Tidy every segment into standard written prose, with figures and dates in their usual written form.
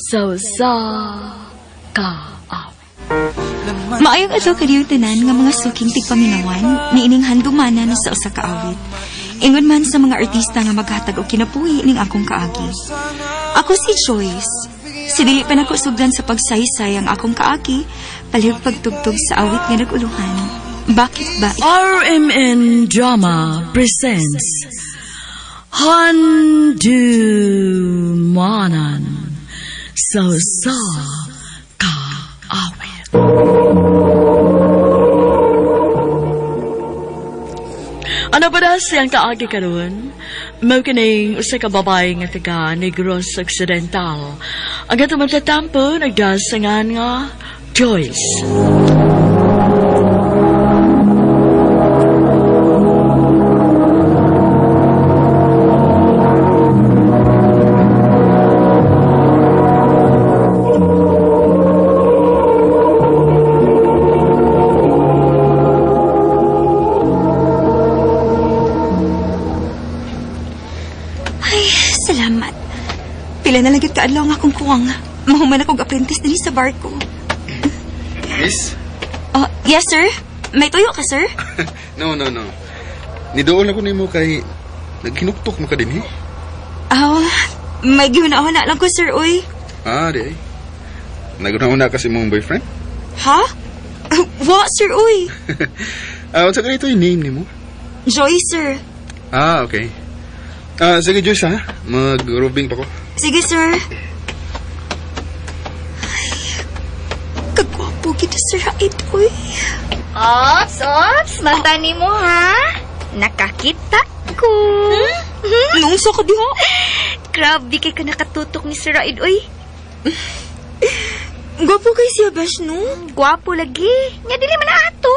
sa kaawit. Maayong adlaw kadiyong tanan nga mga suking tigpaminawan ni ining handumana na sa usa ka awit. Ingon man sa mga artista nga maghatag og kinabuhi ning akong kaagi. Ako si Joyce. Si dili pa nako sugdan sa pagsaysay ang akong kaagi, palihog pagtugtog sa awit nga naguluhan. Bakit ba? RMN Drama presents Handumanan sa kaawit. Ano ba na siyang kaagi karon? Mao kining usa ka babae nga taga Negros Occidental. Ang atuman sa tampo nagdasangan nga Joyce. Salamat. Pila na lang gyud kaadlaw nga akong kuwang. Mahuman akong apprentice dinhi sa barko. Miss? Oh, yes sir. May tuyo ka sir? No. Nidoon ako nimo kay naghinuktok mo ka din, eh? May gihuna-huna lang ko sir, uy. Di ay. Naguna-una kasi mong boyfriend? Ha? Wa sir, uy. Sa ganito yung name nimo? Joy sir. Okay. Sige, Joyce, ha? Mag-roving pa ko. Sige sir. Ay, kagwapo kita sir, Raid, uy. Ops, magtani mo ha. Nakakita ko. Nung sa ka diha? Grabe kay ka nakatutok ni Sir Raid, oy. Gwapo kay siya, Bash, no? Gwapo lagi. Nga dili man na ato.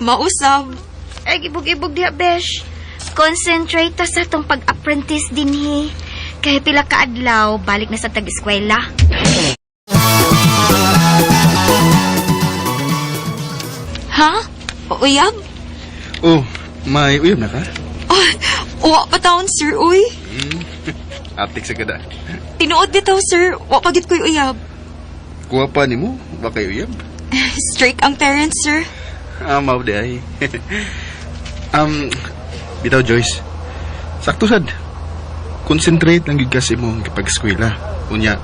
Mausab. Ay, gibog-ibog diha, besh. Concentrate ta sa tong pag-apprentice din he. Kaya pila ka adlaw, balik na sa tag-eskwela. Ha? Uyab? Oh, may uyab na ka? Wa pa taon, sir, uy. Aptik sa gada. Tinuod bitaw, sir. Wa pagit ko'y uyab. Kuha pa nimo? Ba kayo uyab? Strict ang parents, sir. Mao di ay. Bitaw, Joyce. Sakto sad. Concentrate lang gid kasi mo kapag eskwela. Unya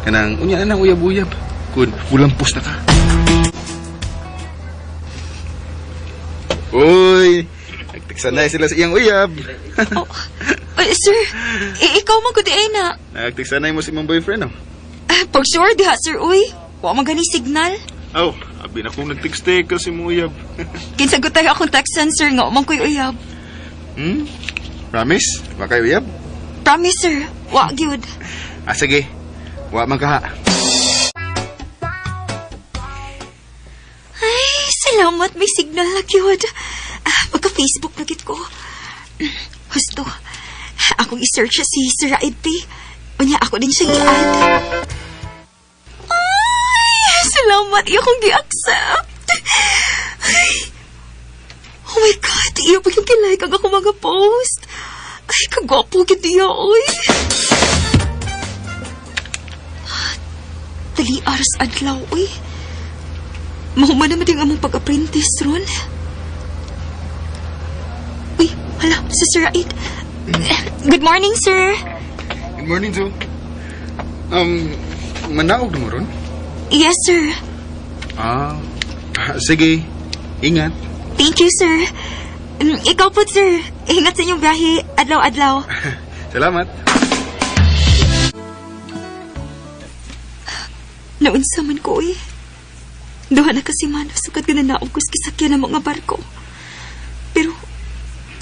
na nang uyab-uyab. Kun ulampos na ka. Uy, nagtiksanay sila sa iyang uyab. Sir, ikaw man ko di ay na. Nagtiksanay mo si mong boyfriend, oh. Pag sure diha, sir, uy. Wa man gani signal. Abi na kung nagtikste kasi mo uyab. Kinsagot tayo akong textan, sir, nga umang ko'y uyab. Promise? Wa kayo uyab? Promise, sir. Wa, gyud. Sige. Wa man ka ha. Ay, salamat. May signal na gyud. Magka-Facebook na gid ko. Husto. Akong i-search si Sir Raid P. Unya, ako din siya i-add. Ay, salamat. Iyo kong gi-accept. Ay, oh my God. Iyo pa yung kilay kag ako mga post. Ay, kagwapo gid niya, oy. Dali aras adlaw, oy. Mahuman naman din among pag-apprentice ron. Uy, hala, si Sir Raid. Good morning, sir. Good morning, Joe. Manaog mo ron? Yes, sir. Sige. Ingat. Thank you, sir. Ikaw po, sir. Ingat sa inyong biyahe. Adlaw-adlaw. Salamat. Naunsa man ko, eh. Duha na kasi man, sugad gananaog ko sa kisakyan ng mga barko. Pero,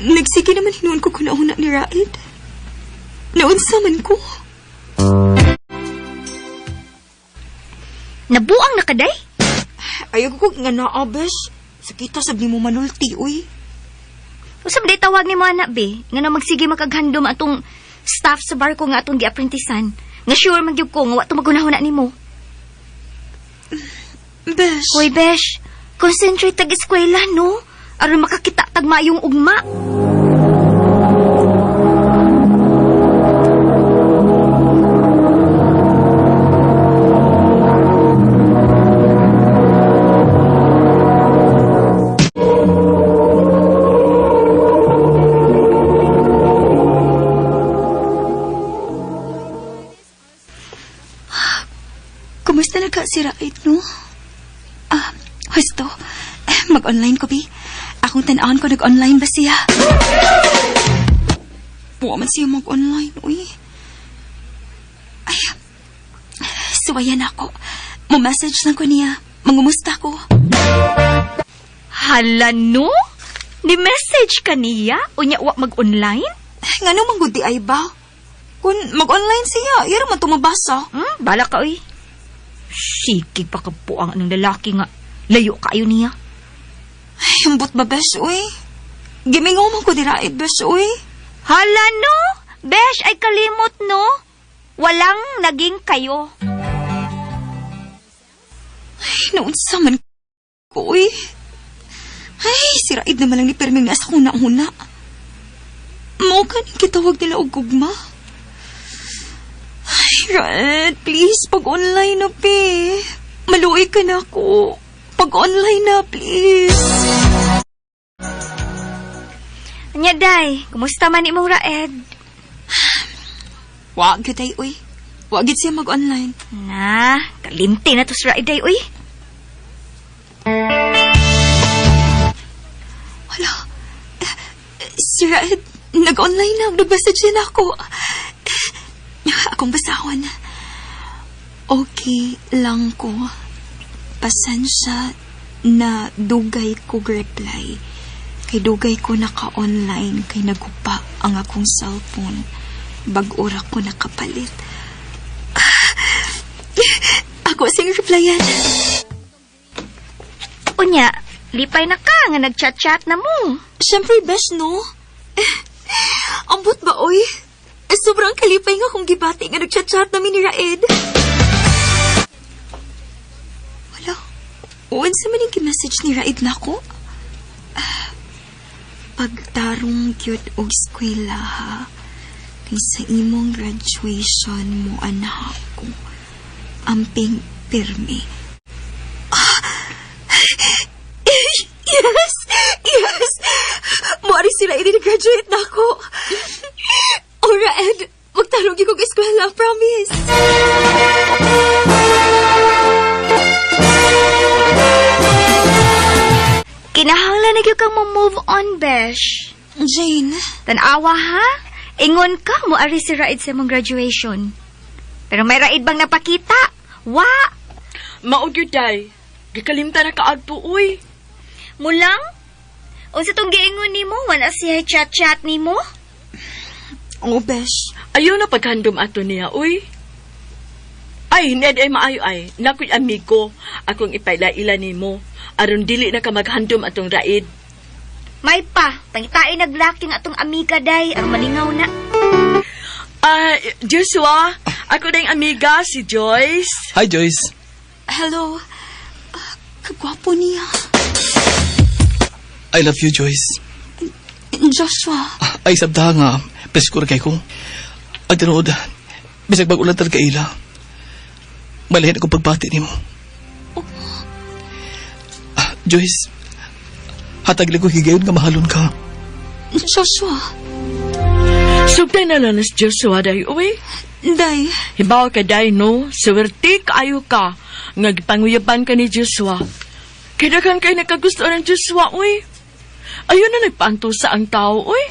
nagsige naman hinuon ko kung nauna ni Raid. Naunsa man ko. Nabuang na kaday? Ayaw ko nga naabes. Sakita sabi mo manulti, uy. Usab day tawag ni mo anak, be. Nga na magsige makaghandom atong staff sa barko nga atong gi-apprenticean. Nga sure magyug ko nga wa to magunahuna nimo. Besh. Hoy, besh. Concentrate tag-eskwela, no? Aron makakita tagmayong ugma. no? Husto. Mag-online ko, Bi. Akong tanaan ko nag-online ba siya? Buwa man siya mag-online, uy. Ay, suwayan ako. Mo-message lang ko niya. Mangumusta ko. Hala, no? Ni-message ka niya? Unya, wa mag-online? Nga nung manggudi ay ba? Kung mag-online siya, ira man tumabasa. Bala ka, uy. Sikig pa ka po ang anong lalaki nga. Layo kayo niya. Ay, ambot ba, besh, uy? Gimingaw man ko diraid, besh, uy. Hala, no? Besh, ay kalimot, no? Walang naging kayo. Ay, naunsa man ko, uy. Ay, si Raid naman lang ni Perming nasa kuna-una. Mao ka ning kitawag nila og gugma. Ay, Raid, please, pag-online na, pe. Maluoy ka na ako. Pag-online na, please. Anya, day, kumusta man imong Raed? Wag yun, day, uy. Wag yun siya mag-online. Na, kalimti na to si Raed, day, uy. Hala, si Raed, nag-online na. Nag-message na ako. Akong basawan. Okay lang ko. Pasensya na dugay ko reply. Kay dugay ko naka-online kay nagupa ang akong cellphone. Bag-ura ko nakapalit. Ako sing replyan. Unya, lipay na ka nga nag-chat-chat na mo. Siyempre, best, no? Ambot ba, oy? Sobrang kalipay nga kung gibati nga nag-chat-chat namin ni Raed. Wala. Uwan sa maning message ni Raed na ako. Pagtarong cute og eskwela, ha? Kay sa imong graduation mo, anak ko. Amping pirmi. Yes! Yes! Mari sila i-graduate na ako. Oh, Raed, magtarong yung kong eskwela, promise. Kinahanglan na gyud kang mo-move on, Besh. Jane, Tanawa, ha? Ingon ka mo ari si Raed sa mong graduation. Pero may Raed bang napakita? Wa! Maog yun, day. Gikalimta na kaagpo, uy. Mulang? Unsa tong giingon nimo? Wala siya chat-chat nimo? oh, besh. Ayaw na paghandom ato niya, uy. Ay, ned ay maayo ay. Nakoy amigo, akong ipailaila nimo. Aron dili na ka maghandom atong Raed. May pa, pangitain naglaking atong amiga day, aron malingaw na. Joshua, ako na yung amiga, si Joyce. Hi, Joyce. Hello. Kagwapo niya. I love you, Joyce. Joshua. Ay, sabda nga. Preskur kay ko. Ang tinood, bisag mag-ulan talaga ila. Malahin akong pagbati ni mo. Joyce, hatag lang ko higayon nga mahalon ka. Joshua. Sugday na lang si Joshua, day, uy. Day. Hibaw ka, day, no? Swerte kaayo ka. Nagpanguyaban ka ni Joshua. Kinagan kayo nagkagusto ng Joshua, uy. Ayun na nagpantusa ang tao, uy.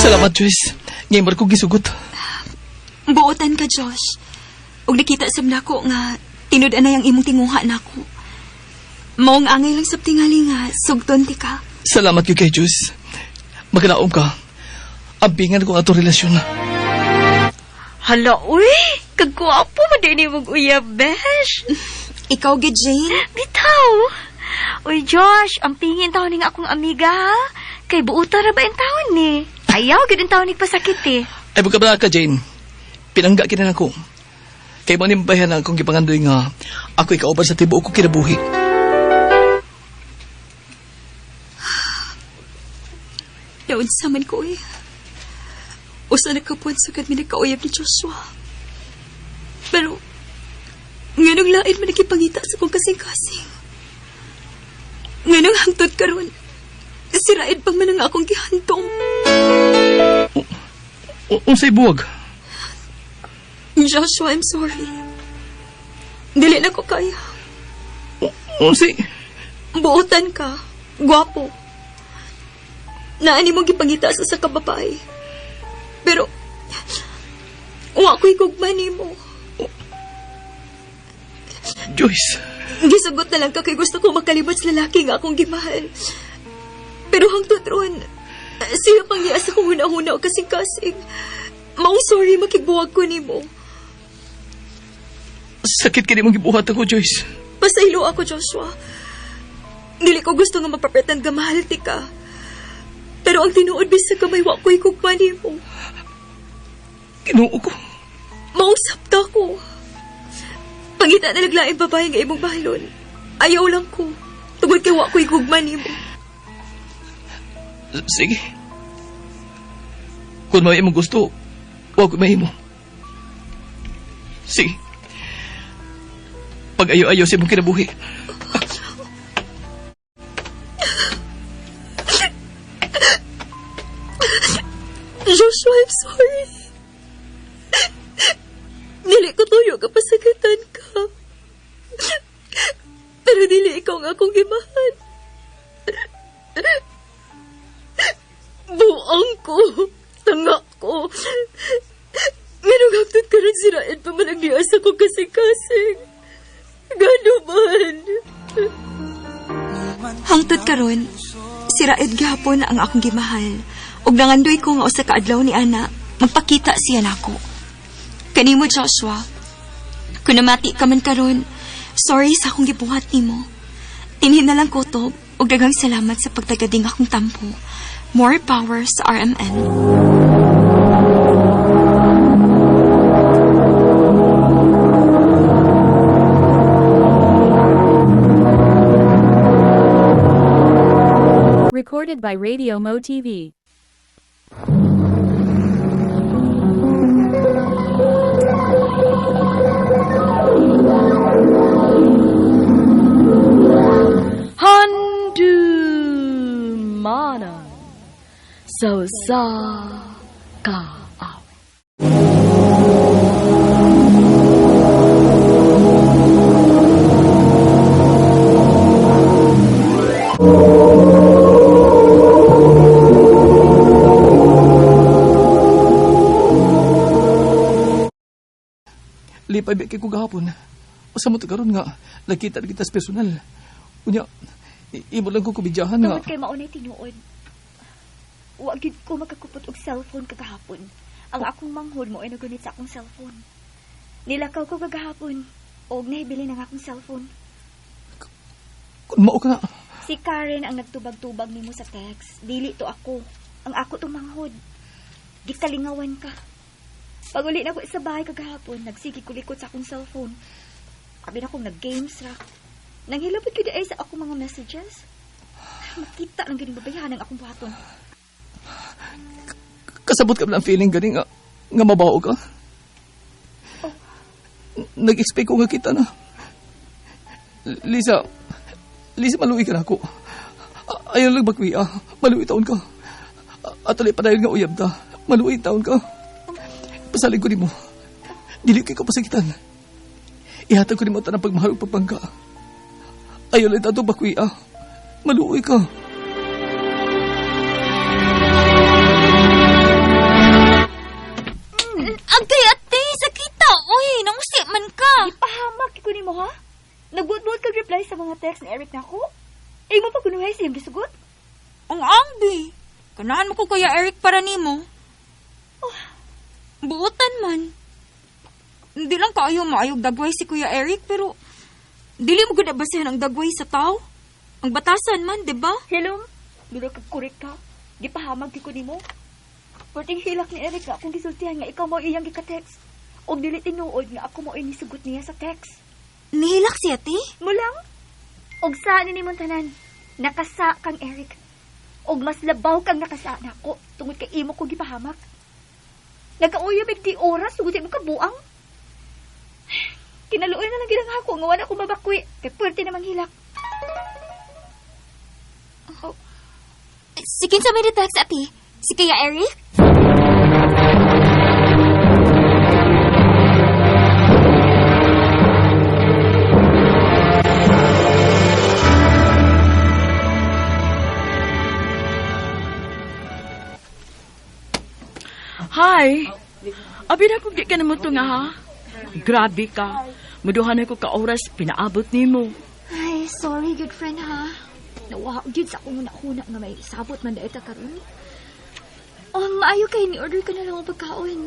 Salamat, Joyce. Ngayon mo ko gisugot. Buotan ka, Josh. Ug nakita sab nako nga tinud-an na yang imong tinguha nako. Maong angay lang sab tingali nga sugton ti ka. Salamat yun kay Joyce. Magkanaom ka. Abingan ko ato relasyon na. Hala, uy! Kagwapo mo din mong uyab, Besh. Ikaw, gid Jane. Bitaw! Uy, Josh, ang pingin taon ni nga akong amiga, ha? Kay buuta na ba yung taon ni? Ayaw, ganun taon ni pasakit, eh. Ay, magkabala ka, Jane. Pinangga kinan ako. Kay mo nimbayan akong gipangandoy nga ako ikauban sa tibuok ko kinabuhi. Daon sa man ko, eh. Usa na kapuan sa kami nagkauyab ni Joshua. Pero, nganong lain man nagipangita sa kong kasing-kasing. Nganong hangtod karon, si Raed pang man ang akong gihantong. Unsay buwag? Joshua, I'm sorry. Dili na ko kaya. Unsi, Buotan ka. Gwapo. Naani mong gipangita sa kababae. Pero, wa ko'y gugma nimo. Joyce. Gisugot na lang ka kay gusto ko makalibot sa lalaki nga akong gimahal. Pero hangtod ron, siya pang niya sa kong huna-huna o kasing-kasing. Maong sorry makigbuwag ko nimo. Sakit ka mong gibuhat ako, Joyce. Pasaylo ako, Joshua. Dili ko gusto nga magpapretend nga mahal ti ka. Pero ang tinuod bisag kamay wa ko'y gugma nimo. Kinuo ko. Mausap ta ko. Pangita na naglaing babae nga imong bahalon. Ayaw lang ko. Tungod kay wa ko'y gugma nimo. Sige. Kung may imong gusto, huwag ko mahimo. Sige. Pag-ayo-ayo sa imong kinabuhi. Joshua, I'm sorry. Dili ko tuyo ka pasagatan ka. Pero dili ikaw nga akong gimahan. Buang ko. Tanga ko. Nganong hagtod ka rin sirain pa man ang liasa ko kasing-kasing. Gano man. Hangtod karon, siraid gihapon ang akong gimahal. Ug nangandoy ko nga usa ka adlaw ni ana, magpakita siya nako. Kanimo Joshua, kung namati ka man karon, sorry sa akong gibuhat nimo. Tinhin na lang ko to, ug daghang salamat sa pagtagading akong tampo. More power sa RMN. Recorded by Radio Mo TV. Handumanan so sa kaaw. Lipay ba kay ko gahapon. Usa mo karon nga nakita kita sa personal. Unya, imo lang ko kubidyahan nga. Tungod kay maunay tinuod. Wa gid ko makakupot og cellphone kagahapon. Ang akong manghod mo ay nagunit sa akong cellphone. Nilakaw ko kagahapon og nahibili ng akong cellphone. Kung mao ka nga. Si Karen ang nagtubag-tubag nimo sa text. Dili to ako. Ang ako tong manghod. Gikalingawan ka. Pag uli na ko sa bahay kagahapon, nagsigi ko likot sa akong cellphone. Abi na akong nag-games ra. Nanghilabot ko ay sa akong mga messages. Makita lang ganing babayahan ang akong buhaton. Kasabot ka ba ng feeling gani nga mabaho ka? Oh. Nag-expect ko nga kita na. Lisa, maluwi ka na ako. Ayaw lang bagwi maluwi taon ka. At ulit pa dahil nga uyab ta, maluwi taon ka. Pasalig ko ni mo. Dili kay ko pasakitan. Ihatag ko ni mo tanang pagmahal o pagpangka. Ayaw lang tato bakwi maluoy ka. Agay ate, sakita. Uy, nangusi man ka. Ipahamak ko nimo ha? Nagbuot-buot kag reply sa mga text ni Eric nako. Ay mo pa kunuhay siyang gisugot? Ang angbi. Kanahan mo ko Kuya Eric para nimo. Buotan man. Hindi lang kaayo maayog dagway si Kuya Eric, pero dili mo gud basehan ang dagway sa tao. Ang batasan man, di ba? Hello? Duro kag korek ka. Di pahamag ko nimo. Perting hilak ni Eric nga akong gisultihan nga ikaw mo iyang gika-text. O dili tinuod nga ako mo inisugot niya sa text. Nihilak si ate? Mulang? Og saan ni mong tanan? Nakasa kang Eric. Og mas labaw kang nakasa nako tungod kay imo ko gipahamak. Nagkauyab di oras tungod mo kabuang. Kinaluoy na lang gilang ako nga wala ko mabakwi. Kay pwerte namang hilak. Oh. Si kinsa may text ate? Si Kuya Eric? Hi. Abi na kung di ka naman nga ha. Grabe ka. Muduhan ako ka oras pinaabot nimo. Ay, sorry, good friend, ha? Nawa, jud sa akong una-una nga may sabot man dahil ta karon. Maayo kay ni-order ka na lang ang pagkaon.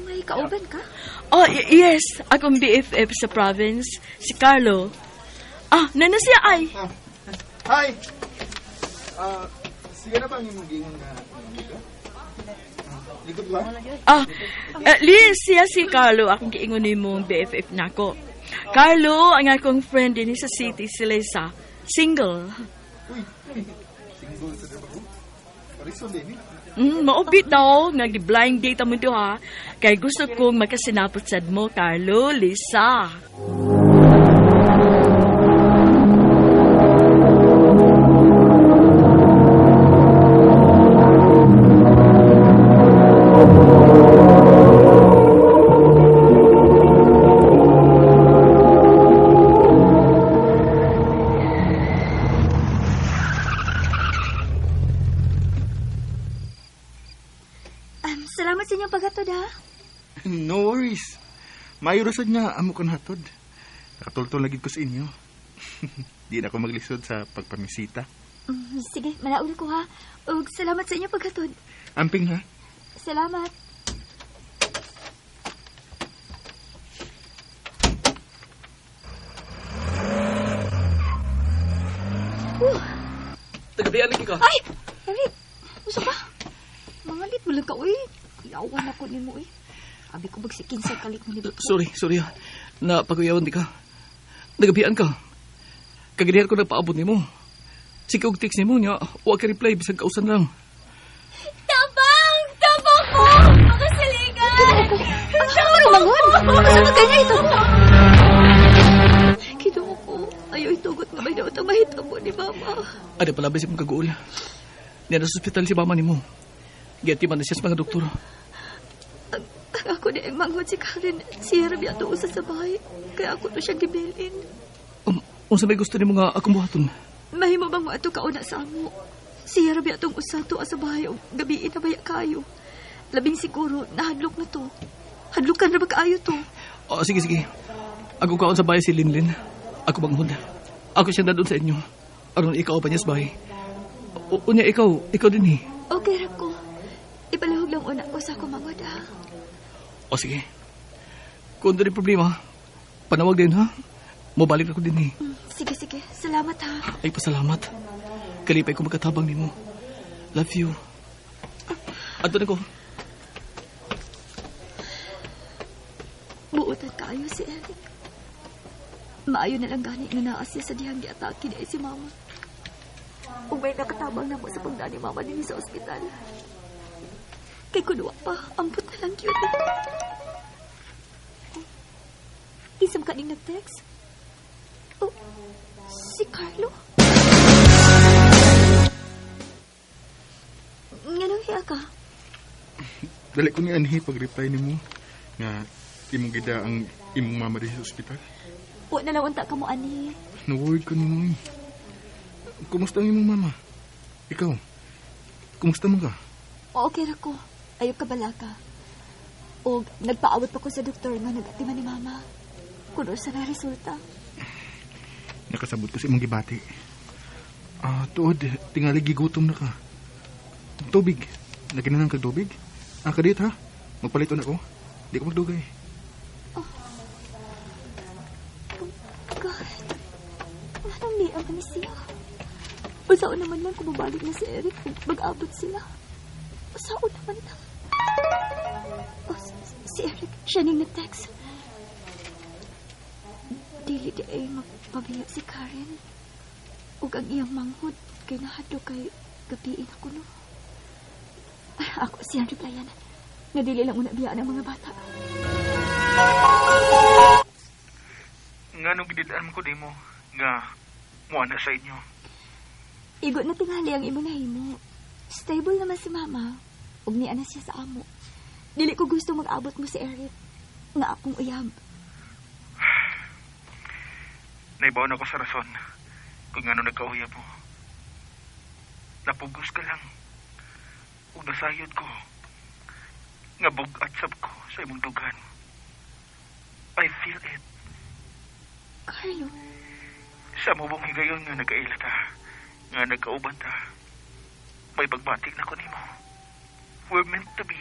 May kauban ka? Oh, yes. Akong BFF sa province. Si Carlo. Nana siya ay. Hi! Sige na ba ang imong gingon na likod ba? Liz, siya si Carlo. Akong kiingon ni mong BFF na ako. Carlo, ang akong friend din sa city, si Lisa. Single. Single sa diba ko? Parison din eh. Maubit daw. Nag-blind date mo ito ha. Kaya gusto kong magkasinapot sad mo, Carlo, Lisa. Salamat sa inyong paghatod, ha? No worries. Mayurasad niya amo kan hatod. Nakatultol lagi ko sa inyo. Di na ako maglisod sa pagpamisita. Sige, malaul ko, ha? Ug salamat sa inyong paghatod. Amping ha? Salamat. Tagabihan lagi ka. Ay! Eric! Gusto ka? Mangalit mo lang ka, uy. Yawan ako ni mo, uy. Abi ko bagsikin sa kalit mo ni Biko. Sorry ha. Napagayawan di ka. Nagabihan ka. Kagadihan ko nagpaabot ni mo. Sige og text ni mo niya. Huwag ka reply bisag kausan lang. Tabang! Tabang ko! Makasaligan! Ang saan mo rumangon? Makasama ka niya ito. Kinuha ko. Ayaw itugot na may daw tamahita mo ni Mama. Ada pala ba si mong kaguol? Niya na sa ospital si mama ni mo. Gati man na siya sa mga doktor. Ako na ang manghod si Karen. Siya rabi ato usa sa bahay. Kaya ako to siya gibilin. Unsa may gusto ni mo nga akong buhaton? Mahimo bang mo ato kauna sa amo? Siya rabi atong usa to sa bahay o gabiin na baya kayo. Labing siguro nahadlok na to. Hadlukan na ba kaayo to? Sige. Ako kaon sa bahay si Linlin. Ako banghod. Ako siya na doon sa inyo. Aron ikaw pa niya sa bahay. Unya ikaw din eh. Okay ra ko. Ipalahog lang una ko sa akong manghod, ha? Sige. Kung doon problema, panawag din ha. Mabalik ako din eh. Sige. Salamat, ha? Ay, pasalamat. Kalipay ko magkatabang ni mo. Love you. Ato na ko. Buutan kaayo si Eric. Maayo na lang gani nga naas siya sa dihang giatake na si Mama. Kung may nakatabang na mo sa pagdaan ni Mama din sa ospital. Kay kunwa pa, amput na lang yun. Isam ka ning nag-text? Oh, si Carlo? Nga nang hiya ka? Dali ko ni Anhi pag-reply ni mo. Nga, imong gida ang imong mama di sa ospital. Huwag na lang unta ka mo, ani. Na-worried ko ni mo eh. Kumusta ang imong mama? Ikaw, kumusta mo ka? Okay ra ko. Ayaw ka bala ka. O nagpaawat pa ko sa doktor nga nag-atiman ni Mama. Kuno sa na resulta. Nakasabot ko sa imong gibati. Tuod, tingali gigutom na ka. Tubig. Naginanang kag tubig? Kadit ha? Magpalit na ko. Di ko magdugay. God. Anong ni ang siya? Usaon naman lang kung babalik na si Eric kung mag-abot sila. Usaon naman lang. Si Eric, siya ning nag-text. Dili di ay magpabiya si Karen. Ug ang iyang manghod kay nahadlo kay gabiin ako no. Ako siyang replyan. Nga dili lang una biyaan ang mga bata. Nga nung gididaan ko di mo, nga muana sa inyo. Igot na tingali ang imo nahimo. Stable naman si Mama. Ug niya na siya sa amo. Dili ko gusto mag-abot mo si Eric. Nga akong uyab. Naibaw na ko sa rason kung ano nagkauyab mo. Napugos ka lang. ug nasayod ko. Nga bugat sab ko sa imong dugan. I feel it. Carlo, Sa mubong higayon nga nagkaila ta, nga nagkauban ta, may pagbatik na ko nimo. We're meant to be.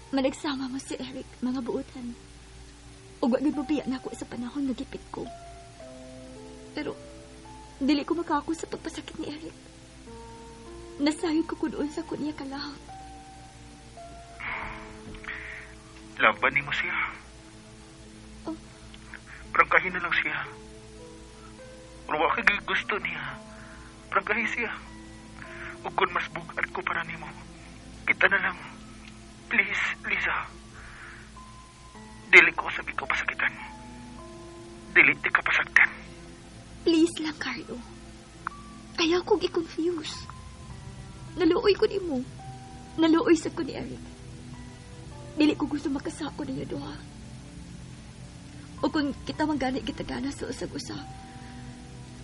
managsama mo si Eric, mga buutan. Ug wag mabiya na ako sa panahon nga gipit ko. Pero, dili ko makako sa pagpasakit ni Eric. Nasayod ko kunoon sa kunya kalahot. Laban nimo siya. Oh. Prangkahin na lang siya. Pero wa ka gusto niya. Prangkahin siya. Ug kung mas bugat ko para nimo, kita na lang. Please, Lisa. Dili ko sabi ko pasakitan. Dili di ka pasagtan. Please lang, Carlo. Ayaw kong i-confuse. Naluoy ko ni mo. Naluoy sa ko ni Eric. Dili ko gusto makasako niya doha. O kung kita mangganit kita gana sa usag-usap,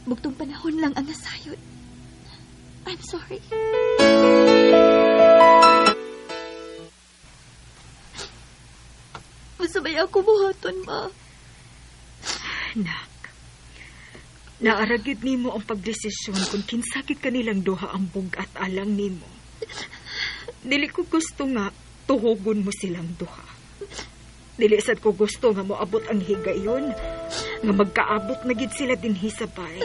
bugtong panahon lang ang nasayod. I'm sorry. Masabay ako buhaton, ma. Nak, naaragid nimo ang pagdesisyon kung kinsakit kanilang duha ang bugat alang nimo. Dili ko gusto nga tuhugon mo silang duha. Dili sad ko gusto nga moabot ang higayon, nga magkaabot na gid sila dinhi sa bay.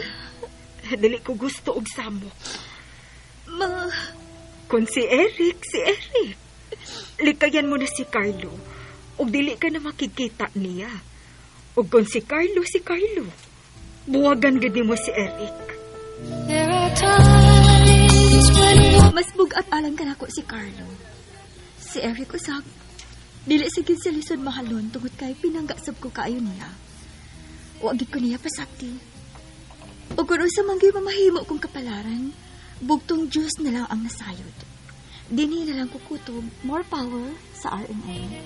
Dili ko gusto og samok. Ma, Kung si Eric. Likayan mo na si Carlo, ug dili ka na makikita niya. Ug kung si Carlo. Buwagan gid nimo si Eric. mas bugat alang ka nako si Carlo. Si Eric usab. Dili sigid sa lisod mahalon tungod kay pinanggasab ko kaayo niya. Wa gid ko niya pasakti. O kung sa mangyay mamahimo kong kapalaran, bugtong Diyos na lang ang nasayod. Dini na lang kukutob, more power sa RNA.